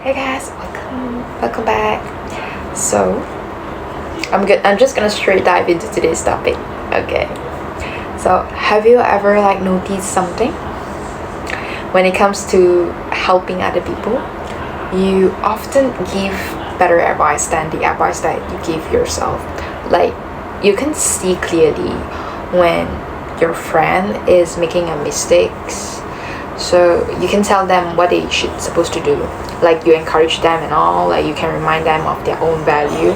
Hey guys, welcome back. So I'm just gonna straight dive into today's topic. Okay. So have you ever noticed something when it comes to helping other people? You often give better advice than the advice that you give yourself. Like you can see clearly when your friend is making a mistakes, so you can tell them what they should supposed to do. Like you encourage them and all, like you can remind them of their own value.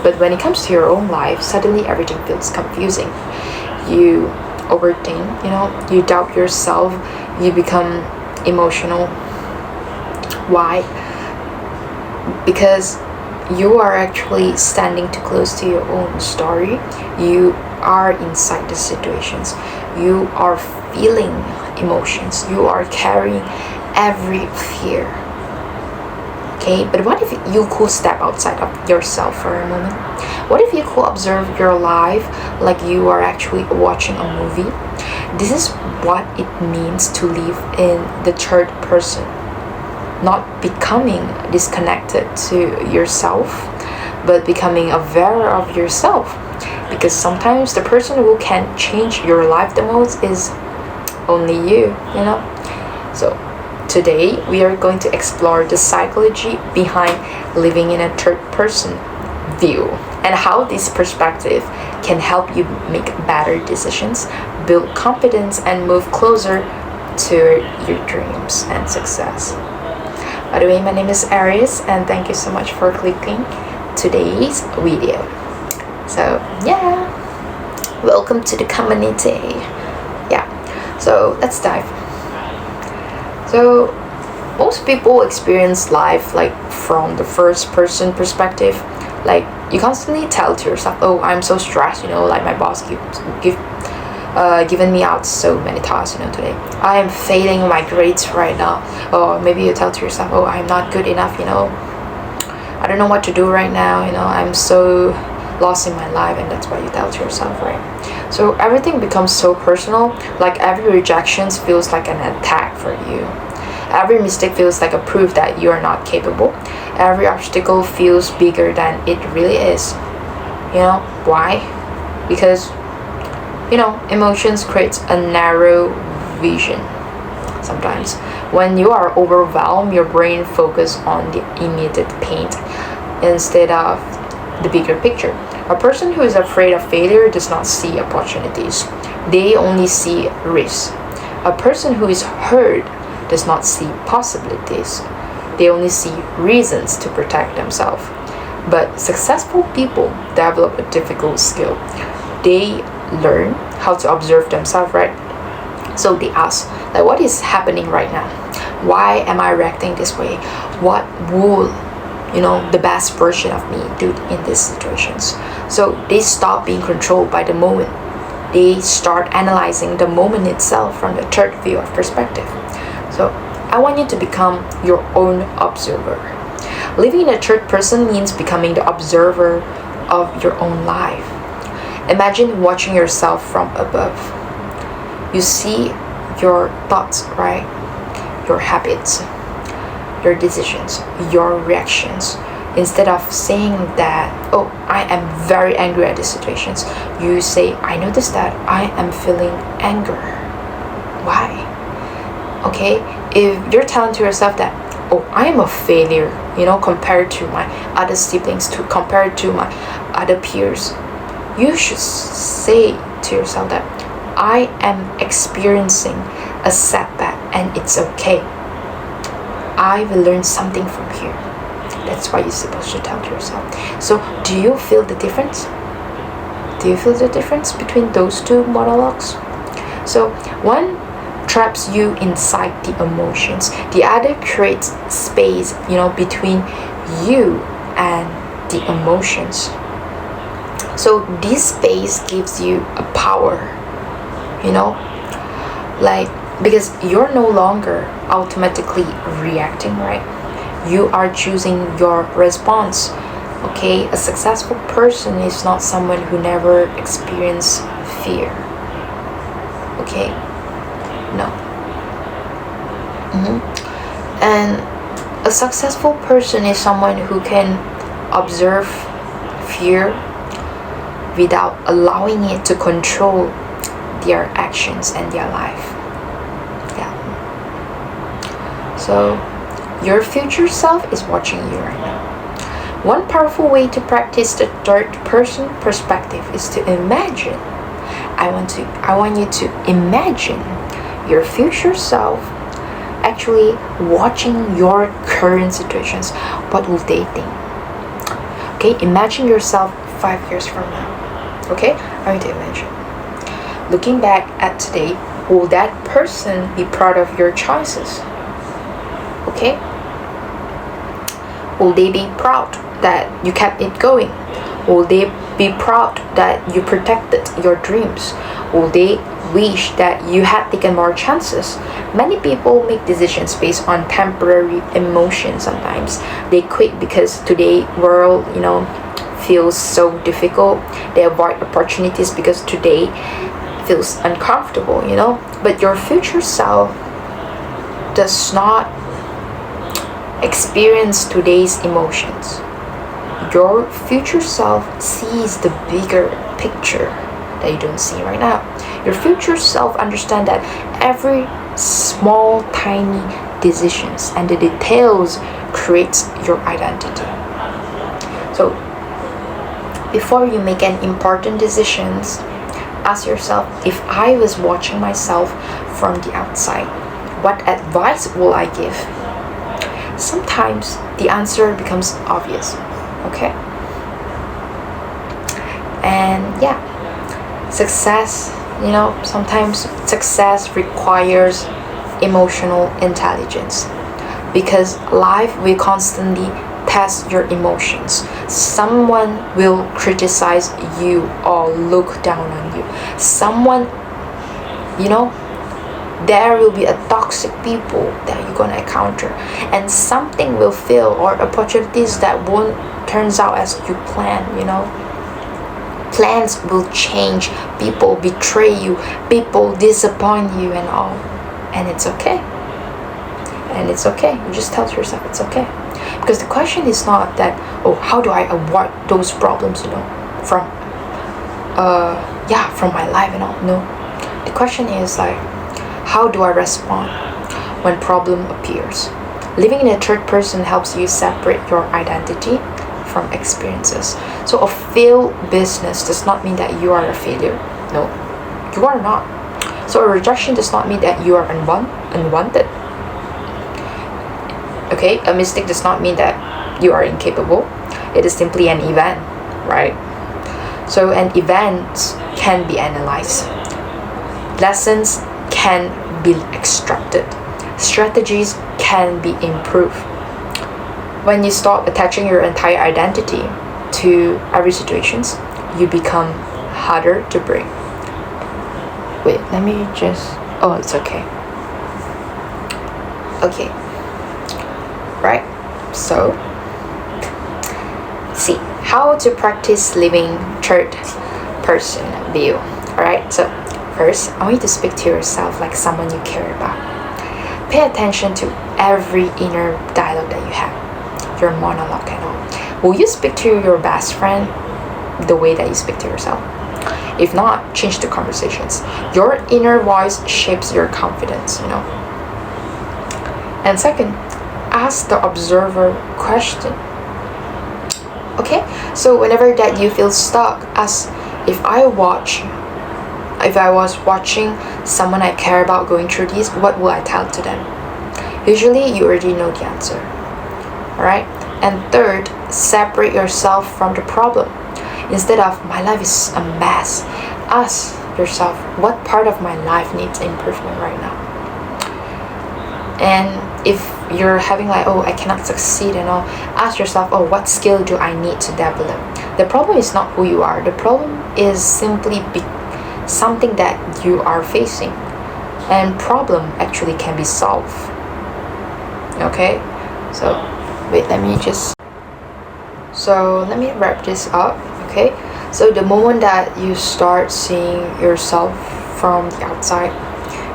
But when it comes to your own life, suddenly everything feels confusing. You overthink, you doubt yourself, you become emotional. Why? Because you are actually standing too close to your own story. You are inside the situations. You are feeling emotions. You are carrying every fear. Okay, but what if you could step outside of yourself for a moment? What if you could observe your life like you are actually watching a movie? This is what it means to live in the third person, not becoming disconnected to yourself, but becoming aware of yourself. Because sometimes the person who can change your life the most is only you. So today we are going to explore the psychology behind living in a third person view and how this perspective can help you make better decisions, build confidence, and move closer to your dreams and success. By the way, my name is Aries, and thank you so much for clicking today's video. So yeah, welcome to the community. Yeah, so let's dive. So most people experience life from the first person perspective. Like you constantly tell to yourself, oh, I'm so stressed, like my boss given me out so many tasks, today. I am failing my grades right now. Or maybe you tell to yourself, oh, I'm not good enough, I don't know what to do right now, I'm so lost in my life, and that's what you tell to yourself, right? So everything becomes so personal, like every rejection feels like an attack for you. Every mistake feels like a proof that you are not capable. Every obstacle feels bigger than it really is. Why? Because emotions creates a narrow vision. Sometimes when you are overwhelmed, your brain focus on the immediate pain instead of the bigger picture. A person who is afraid of failure does not see opportunities. They only see risks. A person who is hurt does not see possibilities. They only see reasons to protect themselves. But successful people develop a difficult skill. They learn how to observe themselves, right? So they ask, what is happening right now? Why am I reacting this way? What will the best version of me do in these situations? So they stop being controlled by the moment. They start analyzing the moment itself from the third view of perspective. So I want you to become your own observer. Living in a third person means becoming the observer of your own life. Imagine watching yourself from above. You see your thoughts, right? Your habits, your decisions, your reactions. Instead of saying that, oh, I am very angry at these situations, you say, I notice that I am feeling anger. Why? Okay, if you're telling to yourself that, oh, I am a failure, compared to my other siblings, compared to my other peers, you should say to yourself that I am experiencing a setback and it's okay. I will learn something from here. That's what you're supposed to tell to yourself. So do you feel the difference? Do you feel the difference between those two monologues? So one traps you inside the emotions. The other creates space, between you and the emotions. So this space gives you a power, because you're no longer automatically reacting, right? You are choosing your response. Okay, a successful person is not someone who never experienced fear. Okay, no. And A successful person is someone who can observe fear without allowing it to control their actions and their life. Yeah. So your future self is watching you right now. One powerful way to practice the third person perspective is to imagine. I want you to imagine your future self actually watching your current situations. What will they think? Okay, imagine yourself 5 years from now. Okay, I want you to imagine. Looking back at today, will that person be proud of your choices? Okay? Will they be proud that you kept it going? Will they be proud that you protected your dreams? Will they wish that you had taken more chances? Many people make decisions based on temporary emotions sometimes. They quit because today world, feels so difficult. They avoid opportunities because today feels uncomfortable, But your future self does not experience today's emotions. Your future self sees the bigger picture that you don't see right now. Your future self understands that every small, tiny decisions and the details creates your identity. So, before you make an important decisions, ask yourself, if I was watching myself from the outside, what advice will I give? Sometimes the answer becomes obvious. Okay? And yeah, success, sometimes success requires emotional intelligence, because life will constantly test your emotions. Someone will criticize you or look down on you. Someone, there will be a toxic people that you're gonna encounter, and something will fail, or opportunities that won't turns out as you plan. Plans will change, people betray you, people disappoint you and all, and it's okay. You just tell yourself it's okay, because the question is not that, how do I avoid those problems, from my life and all. No, the question is like, how do I respond when problem appears? Living in a third person helps you separate your identity from experiences. So a failed business does not mean that you are a failure. No, you are not. So a rejection does not mean that you are unwanted. Okay, a mistake does not mean that you are incapable. It is simply an event, right? So an event can be analyzed. Lessons can be extracted. Strategies can be improved. When you stop attaching your entire identity to every situation, you become harder to break. Wait, let me just... Oh, it's okay. Okay. Right? So, see, how to practice living third person view. Alright, so first, I want you to speak to yourself like someone you care about. Pay attention to every inner dialogue that you have, your monologue and all. Will you speak to your best friend the way that you speak to yourself? If not, change the conversations. Your inner voice shapes your confidence, And second, ask the observer question. Okay? So whenever that you feel stuck, ask, if I was watching someone I care about going through this, what will I tell to them? Usually you already know the answer. Alright? And third, separate yourself from the problem. Instead of, my life is a mess, ask yourself, what part of my life needs improvement right now? And if you're having like, I cannot succeed and all, ask yourself, what skill do I need to develop? The problem is not who you are. The problem is simply something that you are facing. And problem actually can be solved. Okay? So, wait, let me wrap this up. Okay? So the moment that you start seeing yourself from the outside,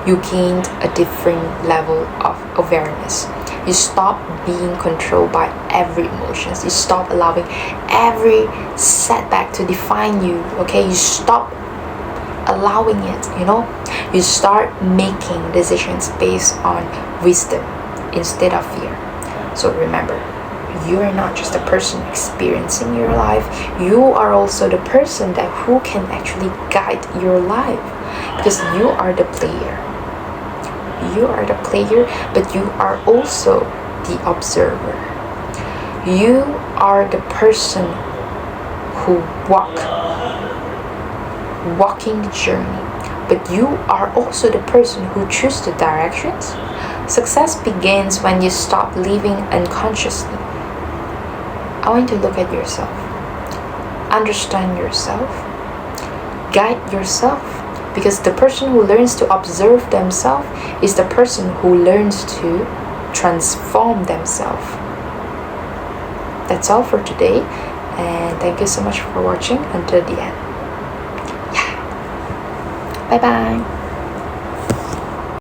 you gained a different level of awareness. You stop being controlled by every emotions. You stop allowing every setback to define you. Okay, you stop allowing it, you start making decisions based on wisdom instead of fear. So remember, you are not just a person experiencing your life, you are also the person that who can actually guide your life, because you are the player. You are the player, but you are also the observer. You are the person who walking the journey, but you are also the person who chooses the directions. Success begins when you stop living unconsciously. I want you to look at yourself, understand yourself, guide yourself, because the person who learns to observe themselves is the person who learns to transform themselves. That's all for today, and thank you so much for watching until the end. Bye bye.